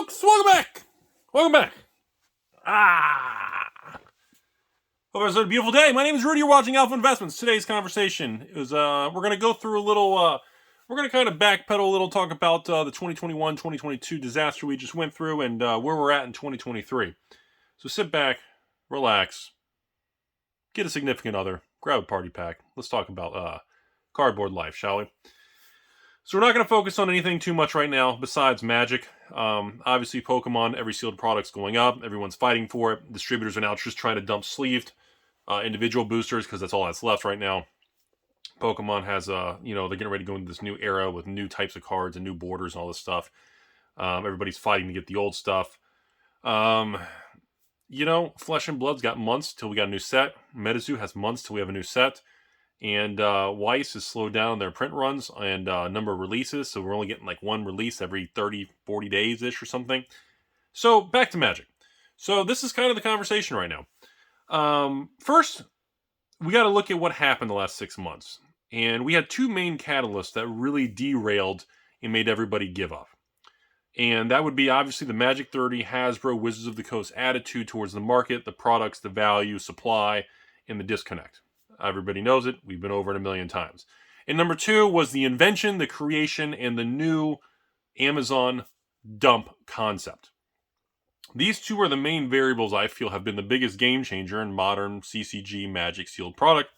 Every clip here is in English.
folks, welcome back. Welcome back. Hope it's a beautiful day. My name is Rudy. You're watching Alpha Investments. Today's conversation is we're going to go through a little. We're going to kind of backpedal a little, talk about the 2021-2022 disaster we just went through and where we're at in 2023. So sit back, relax, get a significant other, grab a party pack. Let's talk about cardboard life, shall we? So we're not going to focus on anything too much right now besides Magic. Obviously, Pokemon, every sealed product's going up. Everyone's fighting for it. Distributors are now just trying to dump sleeved individual boosters because that's all that's left right now. Pokemon has, they're getting ready to go into this new era with new types of cards and new borders and all this stuff. Everybody's fighting to get the old stuff. Flesh and Blood's got months till we got a new set. MetaZoo has months till we have a new set. And Weiss has slowed down their print runs and number of releases. So we're only getting like one release every 30, 40 days-ish or something. So back to Magic. So this is kind of the conversation right now. First, we got to look at what happened the last 6 months. And we had two main catalysts that really derailed and made everybody give up. And that would be obviously the Magic 30, Hasbro, Wizards of the Coast attitude towards the market, the products, the value, supply, and the disconnect. Everybody knows it. We've been over it a million times. And number two was the invention, the creation, and the new Amazon dump concept. These two are the main variables I feel have been the biggest game changer in modern CCG Magic sealed product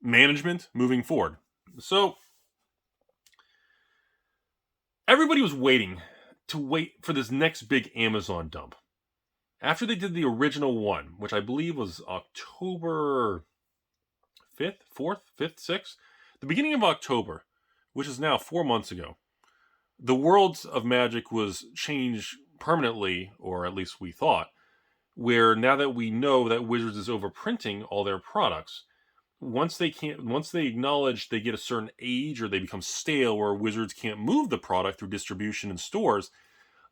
management moving forward. So everybody was waiting for this next big Amazon dump. After they did the original one, which I believe was October 5th, 4th, 5th, 6th, the beginning of October, which is now 4 months ago, the world of Magic was changed permanently, or at least we thought, where now that we know that Wizards is overprinting all their products, once they acknowledge they get a certain age or they become stale where Wizards can't move the product through distribution in stores,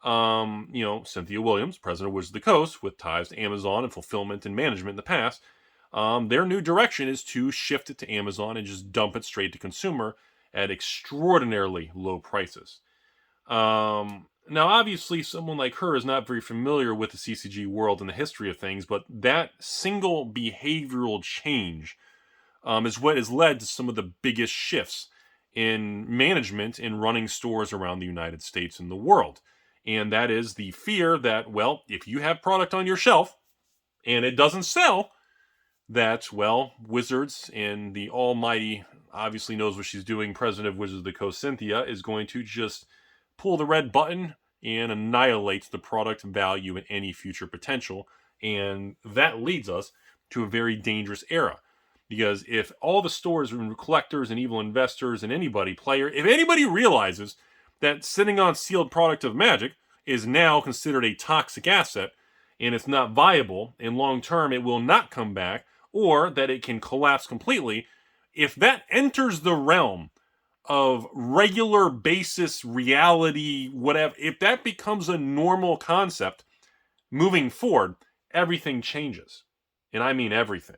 Cynthia Williams, president of Wizards of the Coast, with ties to Amazon and fulfillment and management in the past, their new direction is to shift it to Amazon and just dump it straight to consumer at extraordinarily low prices. Now, obviously, someone like her is not very familiar with the CCG world and the history of things, but that single behavioral change is what has led to some of the biggest shifts in management in running stores around the United States and the world. And that is the fear that, well, if you have product on your shelf and it doesn't sell, that, well, Wizards and the almighty, obviously knows what she's doing, president of Wizards of the Coast, Cynthia, is going to just pull the red button and annihilate the product value and any future potential. And that leads us to a very dangerous era. Because if all the stores and collectors and evil investors and if anybody realizes that sitting on sealed product of Magic is now considered a toxic asset and it's not viable and long term it will not come back, or that it can collapse completely, if that enters the realm of regular basis reality, whatever, if that becomes a normal concept moving forward, everything changes. And I mean everything.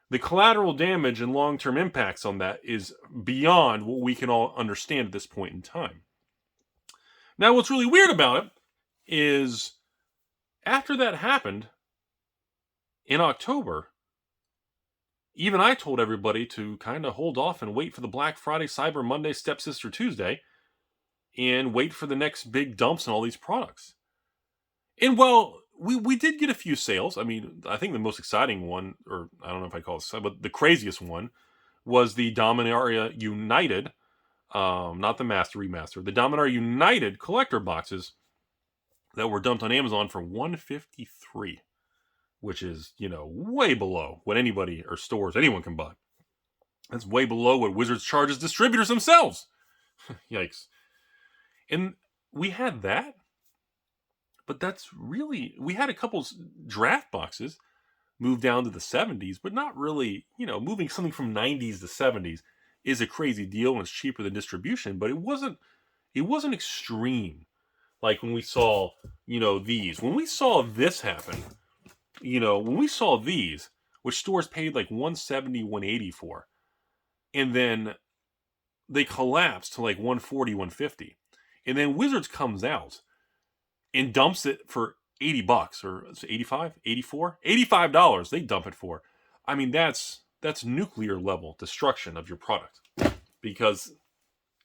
The collateral damage and long-term impacts on that is beyond what we can all understand at this point in time. Now, what's really weird about it is after that happened in October, even I told everybody to kind of hold off and wait for the Black Friday, Cyber Monday, Stepsister Tuesday, and wait for the next big dumps in all these products. And while we did get a few sales, I mean, I think the most exciting one, or I don't know if I call it, but the craziest one was the Dominaria United, not the Master Remaster, the Dominaria United collector boxes that were dumped on Amazon for $153, which is, way below what anybody or stores, anyone can buy. That's way below what Wizards charges distributors themselves. Yikes. And we had that, but we had a couple draft boxes move down to the 70s, but not really, moving something from 90s to 70s is a crazy deal and it's cheaper than distribution, but it wasn't extreme. Like when we saw, these. When we saw this happen, when we saw these, which stores paid like $170, $180 for, and then they collapsed to like $140, $150. And then Wizards comes out and dumps it for $80 or $85, $84, $85 they dump it for. I mean, that's nuclear level destruction of your product, because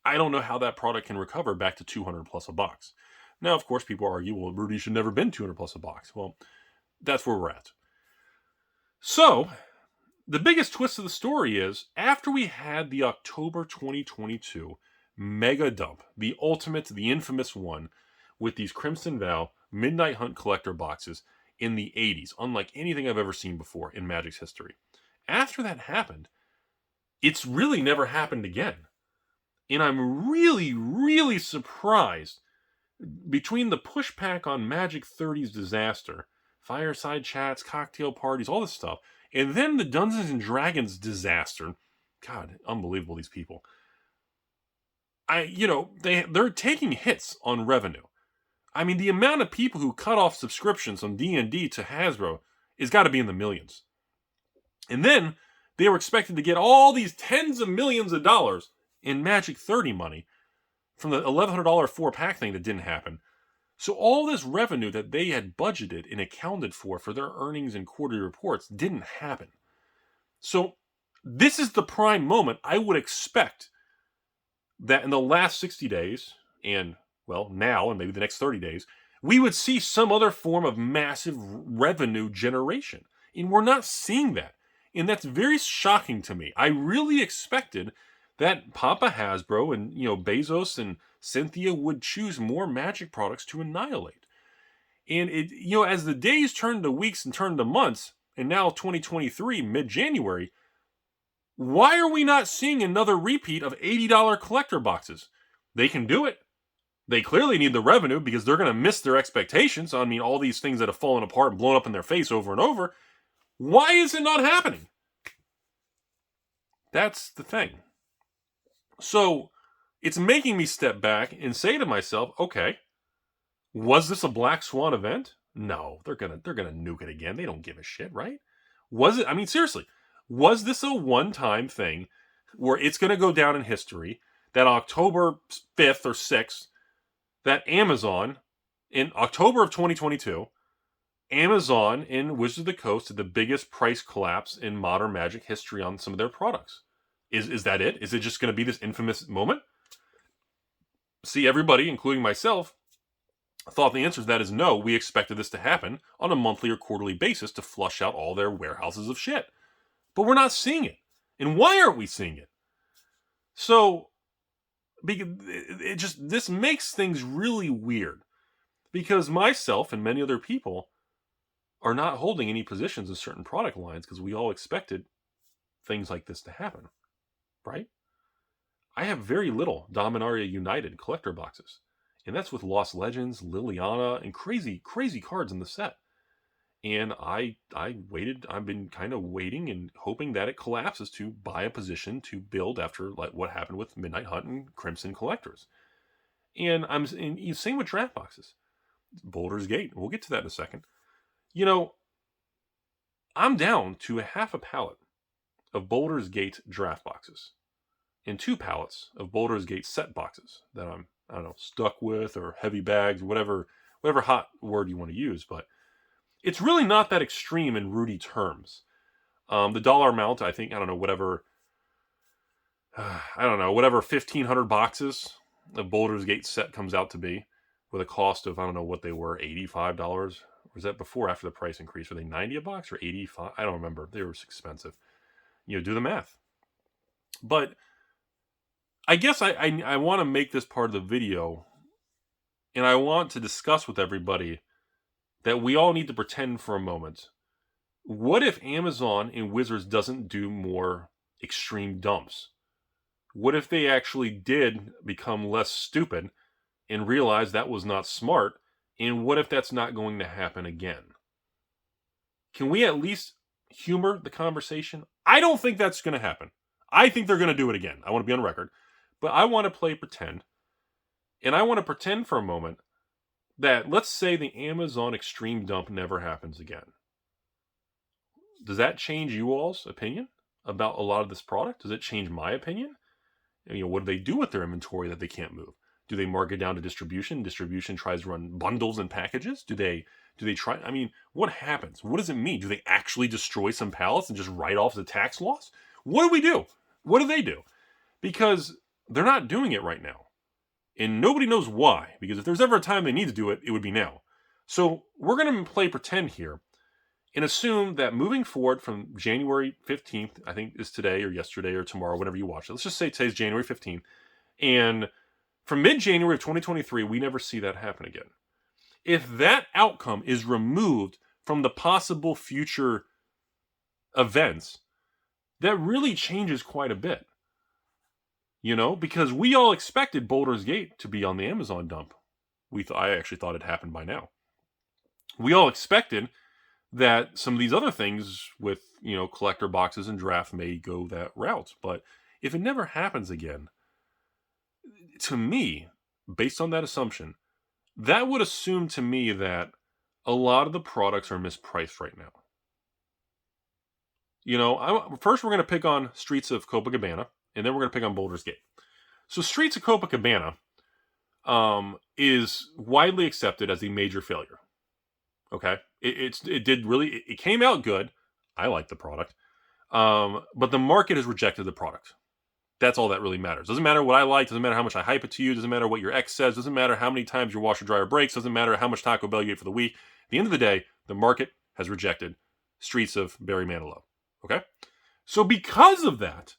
I don't know how that product can recover back to 200 plus a box. Now, of course, people argue, well, Rudy should never been 200 plus a box. Well, that's where we're at. So, the biggest twist of the story is, after we had the October 2022 mega dump, the ultimate, the infamous one, with these Crimson Vow Midnight Hunt collector boxes in the 80s, unlike anything I've ever seen before in Magic's history. After that happened, it's really never happened again. And I'm really, really surprised, between the pushback on Magic 30's disaster, fireside chats, cocktail parties, all this stuff, and then the Dungeons and Dragons disaster. God, unbelievable, these people. They're taking hits on revenue. I mean, the amount of people who cut off subscriptions on D&D to Hasbro has got to be in the millions. And then they were expected to get all these tens of millions of dollars in Magic 30 money from the $1,100 4-pack thing that didn't happen. So all this revenue that they had budgeted and accounted for their earnings and quarterly reports didn't happen. So this is the prime moment I would expect that in the last 60 days, and, well, now and maybe the next 30 days, we would see some other form of massive revenue generation. And we're not seeing that. And that's very shocking to me. I really expected that Papa Hasbro and, Bezos and Cynthia would choose more Magic products to annihilate. And as the days turned to weeks and turned to months, and now 2023, mid-January, why are we not seeing another repeat of $80 collector boxes? They can do it. They clearly need the revenue, because they're going to miss their expectations. I mean, all these things that have fallen apart and blown up in their face over and over. Why is it not happening? That's the thing. So it's making me step back and say to myself, okay, was this a black swan event? No, they're gonna nuke it again. They don't give a shit, right? Was it? I mean, seriously, was this a one-time thing where it's going to go down in history that October 5th or 6th, that Amazon, in October of 2022, Amazon in Wizards of the Coast had the biggest price collapse in modern Magic history on some of their products? Is that it? Is it just going to be this infamous moment? See, everybody, including myself, thought the answer to that is no. We expected this to happen on a monthly or quarterly basis to flush out all their warehouses of shit. But we're not seeing it. And why aren't we seeing it? So, this makes things really weird. Because myself and many other people are not holding any positions in certain product lines, because we all expected things like this to happen. Right? I have very little Dominaria United collector boxes. And that's with Lost Legends, Liliana, and crazy, crazy cards in the set. And I waited. I've been kind of waiting and hoping that it collapses to buy a position to build after, like, what happened with Midnight Hunt and Crimson collectors. And same with draft boxes. Baldur's Gate. We'll get to that in a second. I'm down to a half a pallet of Baldur's Gate draft boxes and 2 pallets of Baldur's Gate set boxes that I'm, stuck with, or heavy bags, whatever hot word you want to use. But it's really not that extreme in Rudy terms. The dollar amount, I think, whatever 1,500 boxes of Baldur's Gate set comes out to be, with a cost of, I don't know what they were, $85. Or was that before or after the price increase? Were they $90 a box or $85? I don't remember. They were expensive. Do the math. But I guess I want to make this part of the video, and I want to discuss with everybody that we all need to pretend for a moment. What if Amazon and Wizards doesn't do more extreme dumps? What if they actually did become less stupid and realize that was not smart? And what if that's not going to happen again? Can we at least humor the conversation? I don't think that's going to happen. I think they're going to do it again. I want to be on record. But I want to play pretend. And I want to pretend for a moment that, let's say, the Amazon extreme dump never happens again. Does that change you all's opinion about a lot of this product? Does it change my opinion? What do they do with their inventory that they can't move? Do they mark it down to distribution? Distribution tries to run bundles and packages. Do they try? I mean, what happens? What does it mean? Do they actually destroy some pallets and just write off the tax loss? What do we do? What do they do? Because they're not doing it right now. And nobody knows why. Because if there's ever a time they need to do it, it would be now. So we're going to play pretend here and assume that moving forward from January 15th, I think is today or yesterday or tomorrow, whenever you watch it. Let's just say today's January 15th. And from mid-January of 2023, we never see that happen again. If that outcome is removed from the possible future events, that really changes quite a bit. You know, because we all expected Boulder's Gate to be on the Amazon dump. I actually thought it happened by now. We all expected that some of these other things with, you know, collector boxes and draft may go that route. But if it never happens again, to me, based on that assumption, that would assume to me that a lot of the products are mispriced right now. You know, first we're going to pick on Streets of Copacabana, and then we're going to pick on Boulder's Gate. So Streets of Copacabana is widely accepted as a major failure. Okay, it came out good. I like the product, but the market has rejected the product. That's all that really matters. Doesn't matter what I like. Doesn't matter how much I hype it to you. Doesn't matter what your ex says. Doesn't matter how many times your washer dryer breaks. Doesn't matter how much Taco Bell you ate for the week. At the end of the day, the market has rejected Streets of Barry Manilow. Okay, so because of that,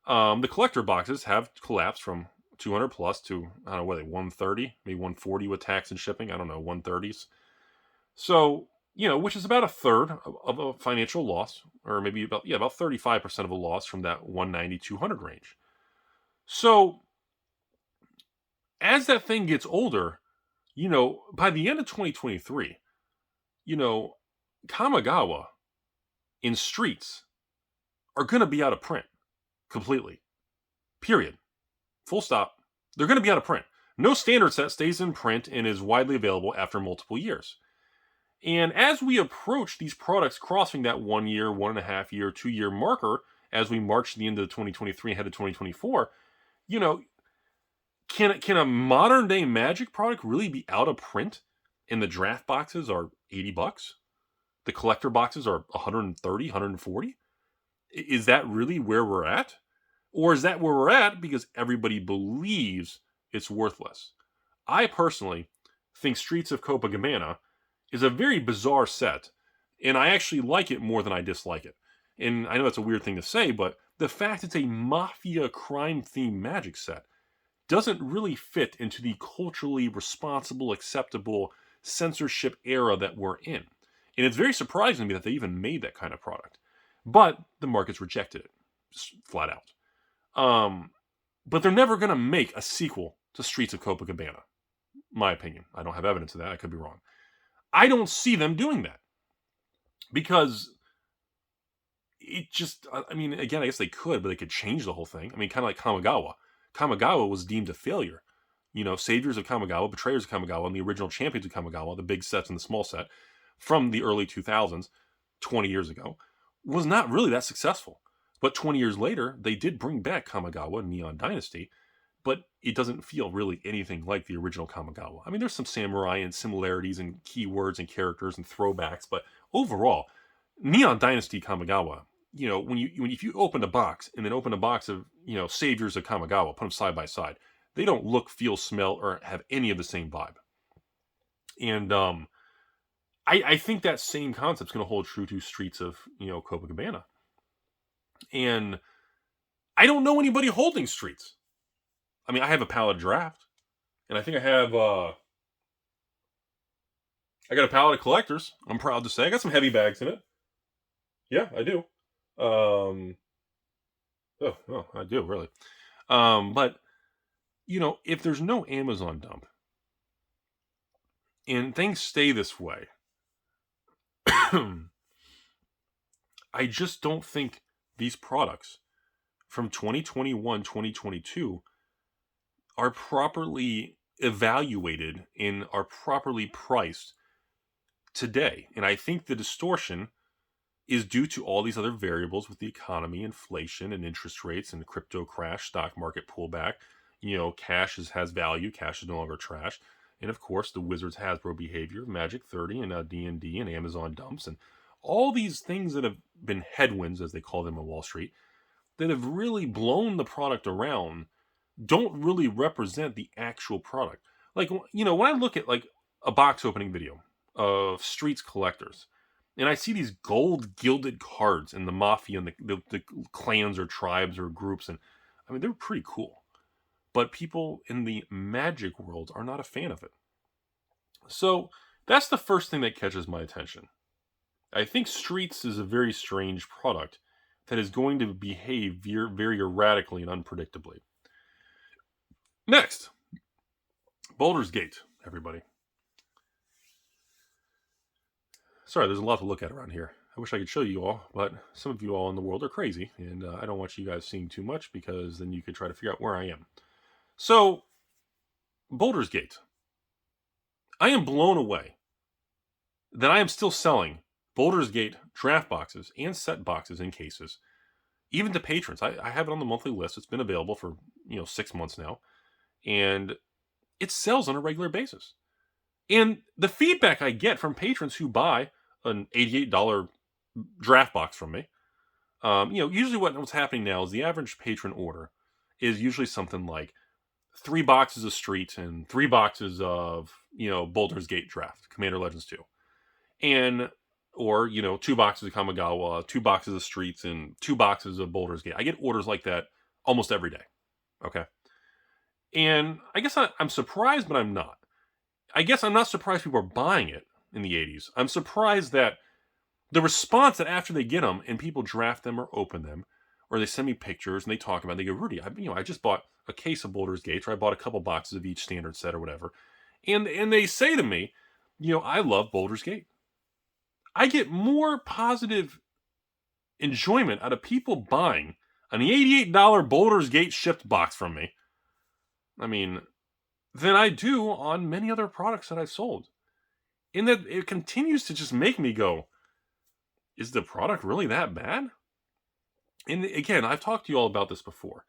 the collector boxes have collapsed from 200 plus to, I don't know, what are they, 130, maybe 140 with tax and shipping. I don't know, 130s. So, you know, which is about a third of a financial loss, or maybe about 35% of a loss from that 190, 200 range. So, as that thing gets older, you know, by the end of 2023, you know, Kamigawa in Streets are going to be out of print completely. Period. Full stop. They're going to be out of print. No standard set stays in print and is widely available after multiple years. And as we approach these products crossing that 1 year, 1.5 year, 2 year marker, as we march to the end of 2023 ahead of 2024, you know, can a modern day Magic product really be out of print? And the draft boxes are $80? The collector boxes are 130, 140? Is that really where we're at? Or is that where we're at because everybody believes it's worthless? I personally think Streets of Copacabana is a very bizarre set, and I actually like it more than I dislike it. And I know that's a weird thing to say, but the fact it's a mafia crime-themed Magic set doesn't really fit into the culturally responsible, acceptable censorship era that we're in. And it's very surprising to me that they even made that kind of product. But the market's rejected it, just flat out. But they're never going to make a sequel to Streets of Copacabana. My opinion. I don't have evidence of that. I could be wrong. I don't see them doing that. Because it just, I mean, again, I guess they could, but they could change the whole thing. I mean, kind of like Kamigawa. Kamigawa was deemed a failure. You know, Saviors of Kamigawa, Betrayers of Kamigawa, and the original Champions of Kamigawa, the big sets and the small set, from the early 2000s, 20 years ago, was not really that successful. But 20 years later, they did bring back Kamigawa, Neon Dynasty, but it doesn't feel really anything like the original Kamigawa. I mean, there's some samurai and similarities and keywords and characters and throwbacks, but overall, Neon Dynasty Kamigawa, you know, if you open a box and then open a box of, you know, Saviors of Kamigawa, put them side by side, they don't look, feel, smell, or have any of the same vibe. And I think that same concept's going to hold true to Streets of, you know, Copacabana. And I don't know anybody holding Streets. I mean, I have a pallet draft, and I think I have, I got a pallet of collectors. I'm proud to say I got some heavy bags in it. Yeah, I do. I do really. But you know, if there's no Amazon dump and things stay this way, I just don't think these products from 2021, 2022 are properly evaluated and are properly priced today. And I think the distortion is due to all these other variables with the economy, inflation, and interest rates, and crypto crash, stock market pullback, cash has value. Cash is no longer trash. And of course, the Wizards Hasbro behavior, Magic 30, and now D&D and Amazon dumps, and all these things that have been headwinds, as they call them on Wall Street, that have really blown the product around, don't really represent the actual product. Like, when I look at like a box opening video of Streets Collectors, and I see these gold gilded cards in the Mafia and the clans or tribes or groups, and I mean, they're pretty cool. But people in the Magic world are not a fan of it. So that's the first thing that catches my attention. I think Streets is a very strange product that is going to behave very erratically and unpredictably. Next, Baldur's Gate, everybody. Sorry, there's a lot to look at around here. I wish I could show you all, but some of you all in the world are crazy, and I don't want you guys seeing too much, because then you could try to figure out where I am. So, Baldur's Gate. I am blown away that I am still selling Baldur's Gate draft boxes and set boxes in cases, even to patrons. I have it on the monthly list. It's been available for 6 months now, and it sells on a regular basis. And the feedback I get from patrons who buy an $88 draft box from me, usually what's happening now is the average patron order is usually something like 3 boxes of Street and 3 boxes of, Baldur's Gate Draft, Commander Legends 2. And, or, 2 boxes of Kamigawa, 2 boxes of Streets, and 2 boxes of Baldur's Gate. I get orders like that almost every day. Okay. And I guess I'm surprised, but I'm not. I guess I'm not surprised people are buying it in the 80s. I'm surprised that the response that after they get them and people draft them or open them, or they send me pictures and they talk about it, they go, Rudy, I just bought a case of Baldur's Gate, or I bought a couple boxes of each standard set or whatever. And they say to me, I love Baldur's Gate. I get more positive enjoyment out of people buying an $88 Baldur's Gate shipped box from me, than I do on many other products that I've sold. And that it continues to just make me go, is the product really that bad? And again, I've talked to you all about this before.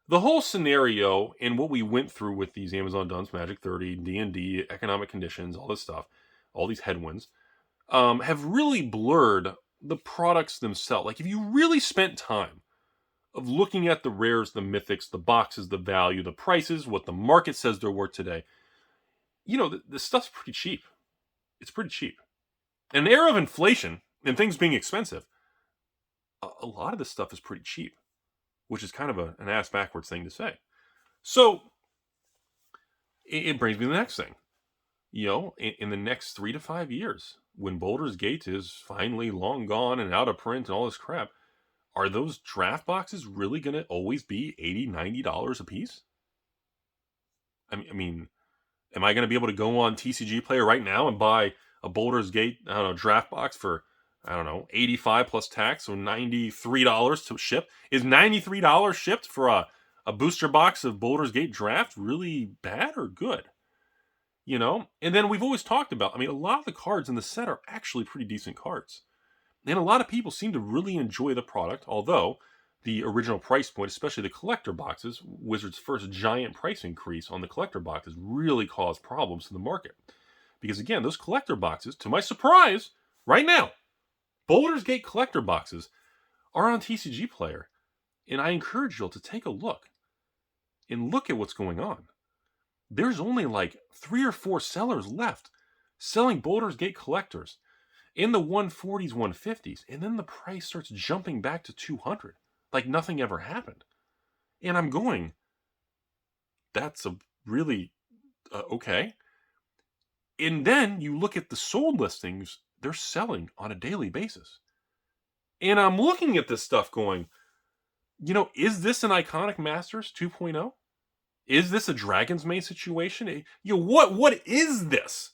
The whole scenario and what we went through with these Amazon dumps, Magic 30, D&D, economic conditions, all this stuff, all these headwinds, have really blurred the products themselves. Like, if you really spent time of looking at the rares, the mythics, the boxes, the value, the prices, what the market says they're worth today, the stuff's pretty cheap. It's pretty cheap. In an era of inflation and things being expensive, a lot of this stuff is pretty cheap, which is kind of an ass backwards thing to say. So it brings me to the next thing. In the next 3 to 5 years, when Baldur's Gate is finally long gone and out of print and all this crap, are those draft boxes really going to always be $80, $90 a piece? Am I going to be able to go on TCG Player right now and buy a Baldur's Gate, draft box for, $85 plus tax, so $93 to ship? Is $93 shipped for a booster box of Baldur's Gate Draft really bad or good? And then we've always talked about, a lot of the cards in the set are actually pretty decent cards. And a lot of people seem to really enjoy the product, although the original price point, especially the collector boxes, Wizards' first giant price increase on the collector boxes, really caused problems to the market. Because again, those collector boxes, to my surprise, right now, Baldur's Gate collector boxes are on TCG Player. And I encourage you all to take a look and look at what's going on. There's only like 3 or 4 sellers left selling Baldur's Gate collectors in the 140s, 150s, and then the price starts jumping back to 200, like nothing ever happened. And I'm going, that's a really, okay. And then you look at the sold listings, they're selling on a daily basis. And I'm looking at this stuff going, is this an Iconic Masters 2.0? Is this a Dragon's Maze situation? What is this?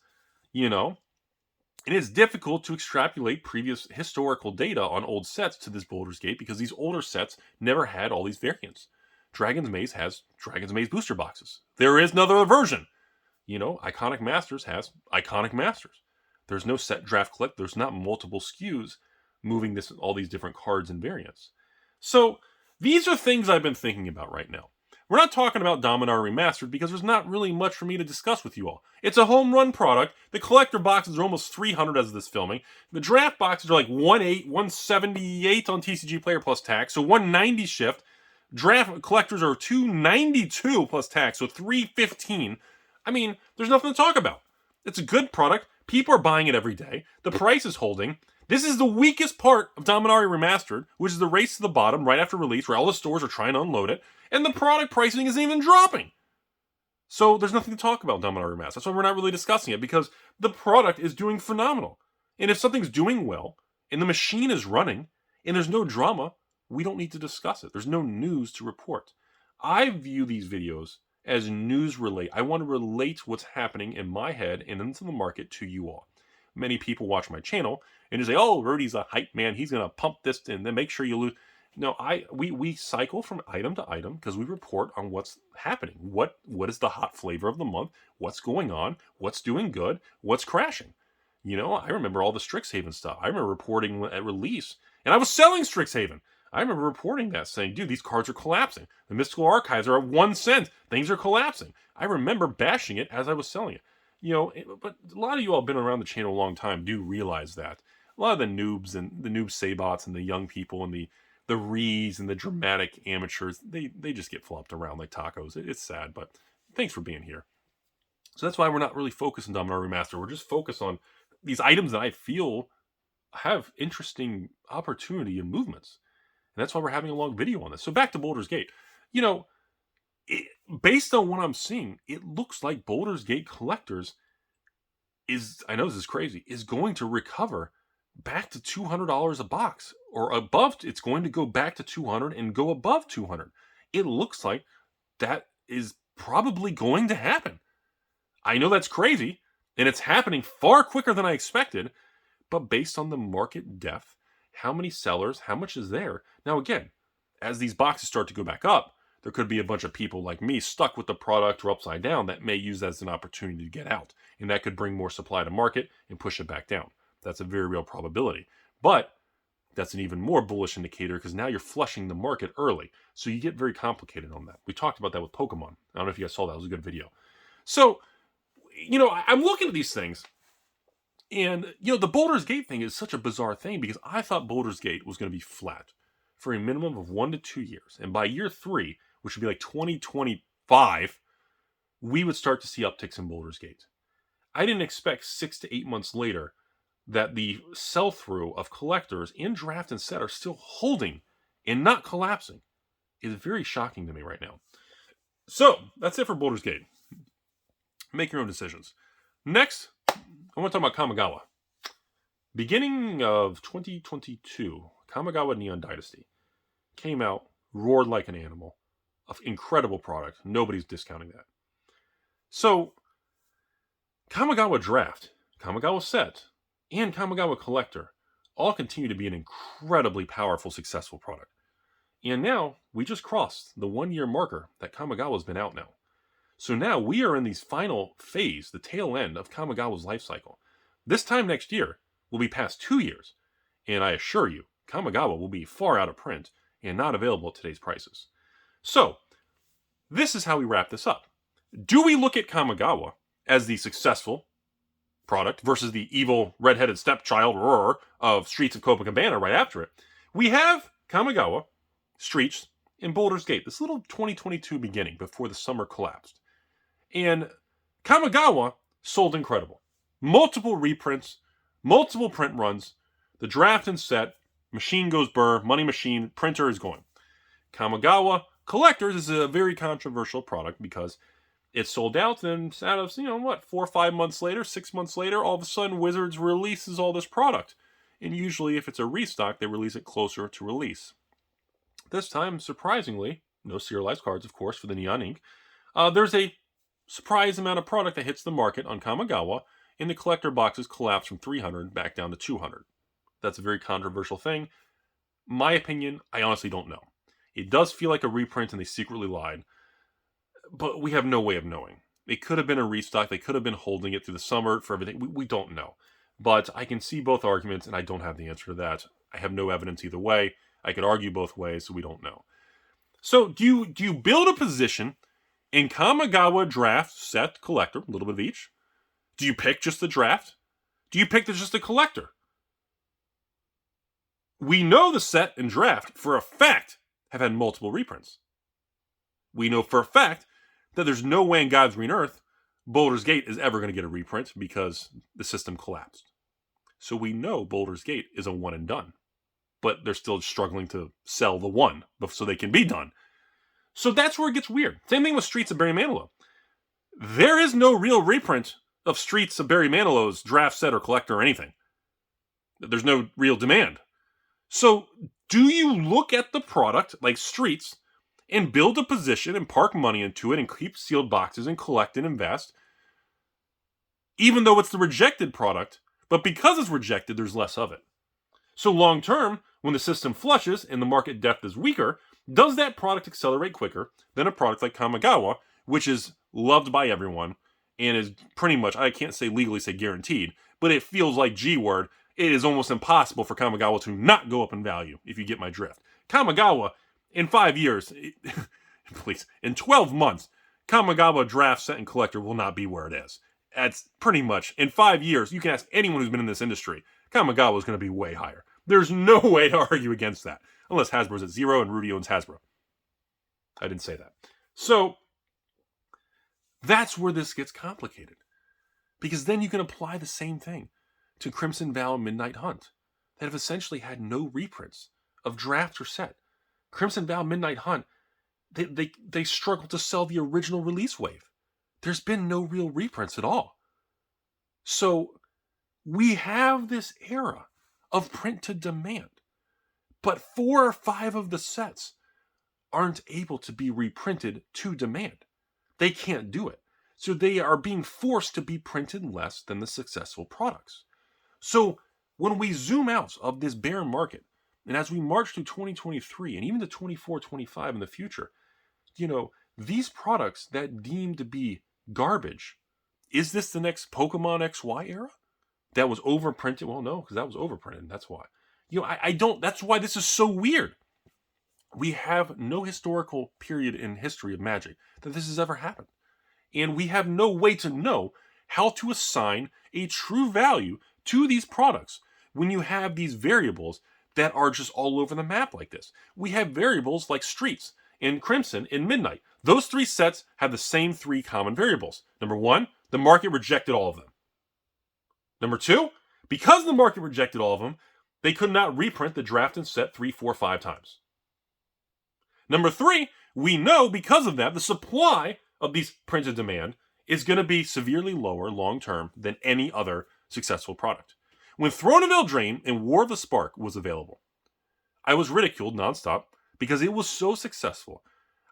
And it's difficult to extrapolate previous historical data on old sets to this Baldur's Gate because these older sets never had all these variants. Dragon's Maze has Dragon's Maze booster boxes. There is another version. Iconic Masters has Iconic Masters. There's no set draft collect. There's not multiple SKUs moving all these different cards and variants. So these are things I've been thinking about right now. We're not talking about Dominar Remastered because there's not really much for me to discuss with you all. It's a home run product. The collector boxes are almost 300 as of this filming. The draft boxes are like 178 on TCG Player plus tax, so 190 shift. Draft collectors are 292 plus tax, so 315. I mean, there's nothing to talk about. It's a good product. People are buying it every day. The price is holding. This is the weakest part of Dominaria Remastered, which is the race to the bottom right after release, where all the stores are trying to unload it, and the product pricing isn't even dropping. So there's nothing to talk about Dominaria Remastered. That's why we're not really discussing it, because the product is doing phenomenal. And if something's doing well, and the machine is running, and there's no drama, we don't need to discuss it. There's no news to report. I view these videos as news relate. I want to relate what's happening in my head and into the market to you all. Many people watch my channel and just say, "Oh, Rudy's a hype man. He's going to pump this and then make sure you lose." No, we cycle from item to item because we report on what's happening. What is the hot flavor of the month? What's going on? What's doing good? What's crashing? You know, I remember all the Strixhaven stuff. I remember reporting at release, and I was selling Strixhaven. I remember reporting that, saying, "Dude, these cards are collapsing. The Mystical Archives are at 1 cent. Things are collapsing." I remember bashing it as I was selling it. You know, but a lot of you all have been around the channel a long time do realize that. A lot of the noobs and the noob sabots and the young people and the rees and the dramatic amateurs, they just get flopped around like tacos. It's sad, but thanks for being here. So that's why we're not really focused on Dominaria Remastered. We're just focused on these items that I feel have interesting opportunity and movements. And that's why we're having a long video on this. So back to Baldur's Gate. You know, based on what I'm seeing, it looks like Baldur's Gate Collectors is, I know this is crazy, is going to recover back to $200 a box or above. It's going to go back to 200 and go above 200. It looks like that is probably going to happen. I know that's crazy, and it's happening far quicker than I expected, but based on the market depth, how many sellers, how much is there? Now again, as these boxes start to go back up, there could be a bunch of people like me stuck with the product or upside down that may use that as an opportunity to get out. And that could bring more supply to market and push it back down. That's a very real probability. But that's an even more bullish indicator because now you're flushing the market early. So you get very complicated on that. We talked about that with Pokemon. I don't know if you guys saw that. It was a good video. So, you know, I'm looking at these things. And, you know, the Baldur's Gate thing is such a bizarre thing because I thought Baldur's Gate was going to be flat for a minimum of 1 to 2 years. And by year 3, which would be like 2025, we would start to see upticks in Baldur's Gate. I didn't expect 6 to 8 months later that the sell-through of collectors in draft and set are still holding and not collapsing. It's very shocking to me right now. So, that's it for Baldur's Gate. Make your own decisions. Next, I want to talk about Kamigawa. Beginning of 2022, Kamigawa Neon Dynasty came out, roared like an animal. An incredible product. Nobody's discounting that. So, Kamigawa Draft, Kamigawa Set, and Kamigawa Collector all continue to be an incredibly powerful, successful product. And now, we just crossed the 1-year marker that Kamigawa's been out now. So now we are in the final phase, the tail end of Kamigawa's life cycle. This time next year, we'll be past 2 years. And I assure you, Kamigawa will be far out of print and not available at today's prices. So, this is how we wrap this up. Do we look at Kamigawa as the successful product versus the evil redheaded stepchild of Streets of Copacabana right after it? We have Kamigawa, Streets, and Baldur's Gate, this little 2022 beginning before the summer collapsed. And Kamigawa sold incredible. Multiple reprints, multiple print runs, the draft and set, machine goes burr, money machine, printer is going. Kamigawa Collectors is a very controversial product because it sold out, then out of, 4 or 5 months later, 6 months later, all of a sudden Wizards releases all this product. And usually if it's a restock, they release it closer to release. This time, surprisingly, no serialized cards, of course, for the Neon Ink. There's a surprise amount of product that hits the market on Kamigawa, and the collector boxes collapse from 300 back down to 200. That's a very controversial thing. My opinion, I honestly don't know. It does feel like a reprint and they secretly lied, but we have no way of knowing. It could have been a restock. They could have been holding it through the summer for everything. We don't know. But I can see both arguments, and I don't have the answer to that. I have no evidence either way. I could argue both ways, so we don't know. So do you build a position in Kamigawa draft set collector, a little bit of each? Do you pick just the draft? Do you pick just the collector? We know the set and draft for a fact have had multiple reprints. We know for a fact that there's no way in God's green earth Boulder's Gate is ever going to get a reprint because the system collapsed. So we know Boulder's Gate is a one and done, but they're still struggling to sell the one so they can be done. So that's where it gets weird. Same thing with Streets of Barry Manilow. There is no real reprint of Streets of Barry Manilow's draft set or collector or anything. There's no real demand. So do you look at the product like Streets and build a position and park money into it and keep sealed boxes and collect and invest, even though it's the rejected product, but because it's rejected, there's less of it? So long term, when the system flushes and the market depth is weaker, does that product accelerate quicker than a product like Kamigawa, which is loved by everyone and is pretty much, I can't say legally say guaranteed, but it feels like G-word. It is almost impossible for Kamigawa to not go up in value, if you get my drift. Kamigawa, in 5 years, please, in 12 months, Kamigawa draft set and collector will not be where it is. That's pretty much, in 5 years, you can ask anyone who's been in this industry, Kamigawa is going to be way higher. There's no way to argue against that, unless Hasbro's at zero and Rudy owns Hasbro. I didn't say that. So, that's where this gets complicated. Because then you can apply the same thing to Crimson Vow and Midnight Hunt that have essentially had no reprints of draft or set. Crimson Vow, Midnight Hunt, they struggle to sell the original release wave. There's been no real reprints at all. So we have this era of print to demand, but 4 or 5 of the sets aren't able to be reprinted to demand. They can't do it. So they are being forced to be printed less than the successful products. So when we zoom out of this bear market, and as we march through 2023 and even to 24, 25 in the future, these products that deem to be garbage, is this the next Pokemon XY era that was overprinted? Well, no, because that was overprinted. That's why. That's why this is so weird. We have no historical period in history of Magic that this has ever happened. And we have no way to know how to assign a true value to these products when you have these variables that are just all over the map like this. We have variables like Streets and Crimson and Midnight. Those 3 sets have the same 3 common variables. Number 1, the market rejected all of them. Number 2, because the market rejected all of them, they could not reprint the draft and set 3, 4, 5 times. Number 3, we know because of that, the supply of these printed demand is going to be severely lower long-term than any other successful product. When Throne of Eldraine and War of the Spark was available, I was ridiculed nonstop because it was so successful.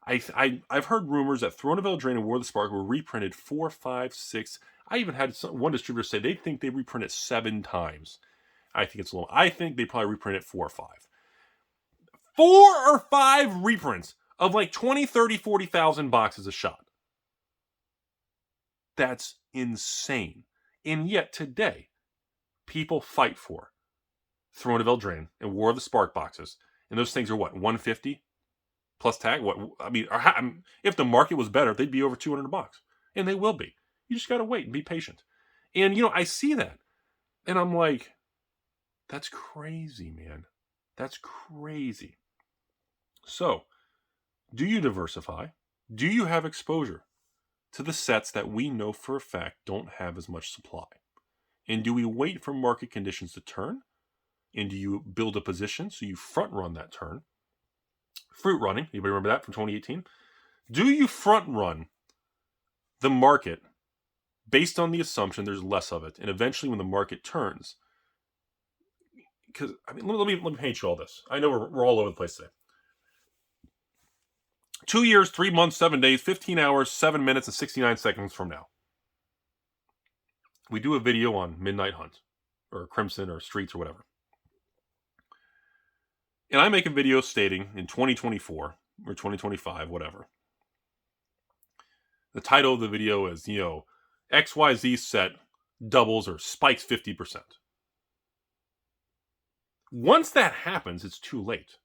I've heard rumors that Throne of Eldraine and War of the Spark were reprinted 4, 5, 6. I even had one distributor say they think they reprinted 7 times. I think it's a little. I think they probably reprinted 4 or 5. 4 or 5 reprints of like 20, 30, 40,000 boxes a shot. That's insane. And yet today, people fight for Throne of Eldraine and War of the Spark boxes. And those things are what, 150 plus tag? What, I mean, if the market was better, they'd be over $200. And they will be. You just got to wait and be patient. And, I see that. And I'm like, that's crazy, man. That's crazy. So, do you diversify? Do you have exposure to the sets that we know for a fact don't have as much supply? And do we wait for market conditions to turn? And do you build a position so you front run that turn? Fruit running, anybody remember that from 2018? Do you front run the market based on the assumption there's less of it, and eventually when the market turns? Because let me paint you all this. I know we're all over the place today. 2 years, 3 months, 7 days, 15 hours, 7 minutes, and 69 seconds from now, we do a video on Midnight Hunt or Crimson or Streets or whatever. And I make a video stating in 2024 or 2025, whatever. The title of the video is, XYZ set doubles or spikes 50%. Once that happens, it's too late.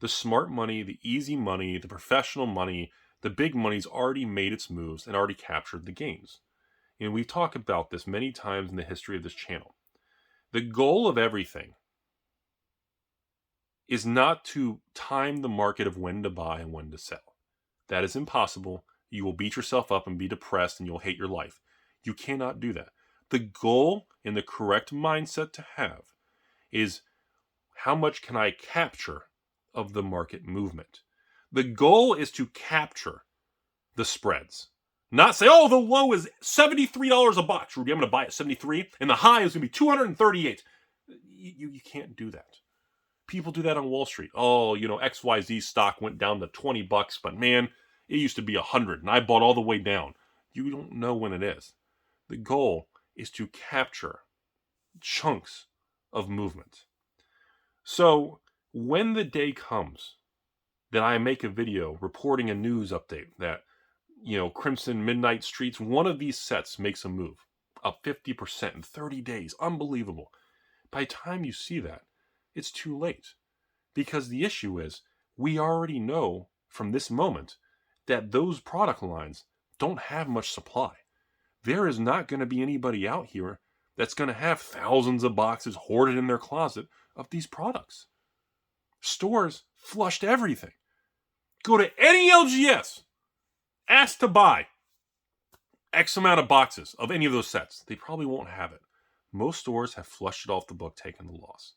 The smart money, the easy money, the professional money, the big money's already made its moves and already captured the gains. And we've talked about this many times in the history of this channel. The goal of everything is not to time the market of when to buy and when to sell. That is impossible. You will beat yourself up and be depressed and you'll hate your life. You cannot do that. The goal and the correct mindset to have is how much can I capture of the market movement? The goal is to capture the spreads. Not say, oh, the low is $73 a box, Rudy. I'm going to buy at 73, and the high is going to be 238. You can't do that. People do that on Wall Street. Oh, XYZ stock went down to $20, but man, it used to be 100, and I bought all the way down. You don't know when it is. The goal is to capture chunks of movement. So when the day comes that I make a video reporting a news update that, Crimson Midnight Streets, one of these sets makes a move, up 50% in 30 days. Unbelievable. By the time you see that, it's too late. Because the issue is, we already know from this moment that those product lines don't have much supply. There is not going to be anybody out here that's going to have thousands of boxes hoarded in their closet of these products. Stores flushed everything. Go to any LGS, ask to buy X amount of boxes of any of those sets. They probably won't have it. Most stores have flushed it off the book, taken the loss.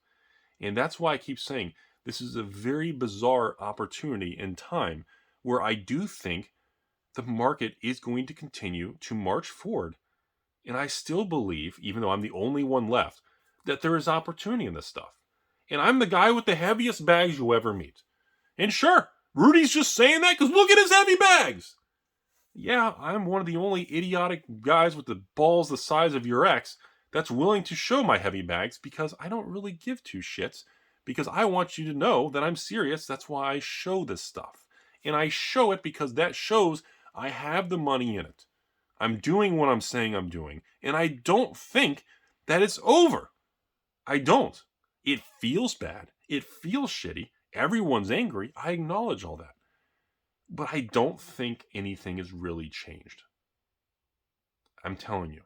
And that's why I keep saying this is a very bizarre opportunity in time where I do think the market is going to continue to march forward. And I still believe, even though I'm the only one left, that there is opportunity in this stuff. And I'm the guy with the heaviest bags you'll ever meet. And sure, Rudy's just saying that because look at his heavy bags. Yeah, I'm one of the only idiotic guys with the balls the size of your ex that's willing to show my heavy bags because I don't really give two shits, because I want you to know that I'm serious. That's why I show this stuff. And I show it because that shows I have the money in it. I'm doing what I'm saying I'm doing. And I don't think that it's over. I don't. It feels bad. It feels shitty. Everyone's angry. I acknowledge all that. But I don't think anything has really changed. I'm telling you.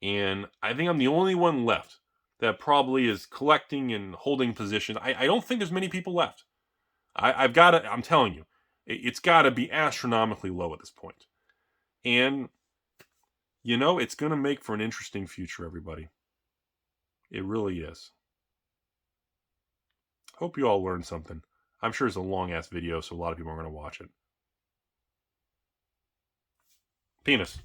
And I think I'm the only one left that probably is collecting and holding positions. I don't think there's many people left. I'm telling you, it's got to be astronomically low at this point. And, it's going to make for an interesting future, everybody. It really is. Hope you all learned something. I'm sure it's a long-ass video, so a lot of people are going to watch it. Penis.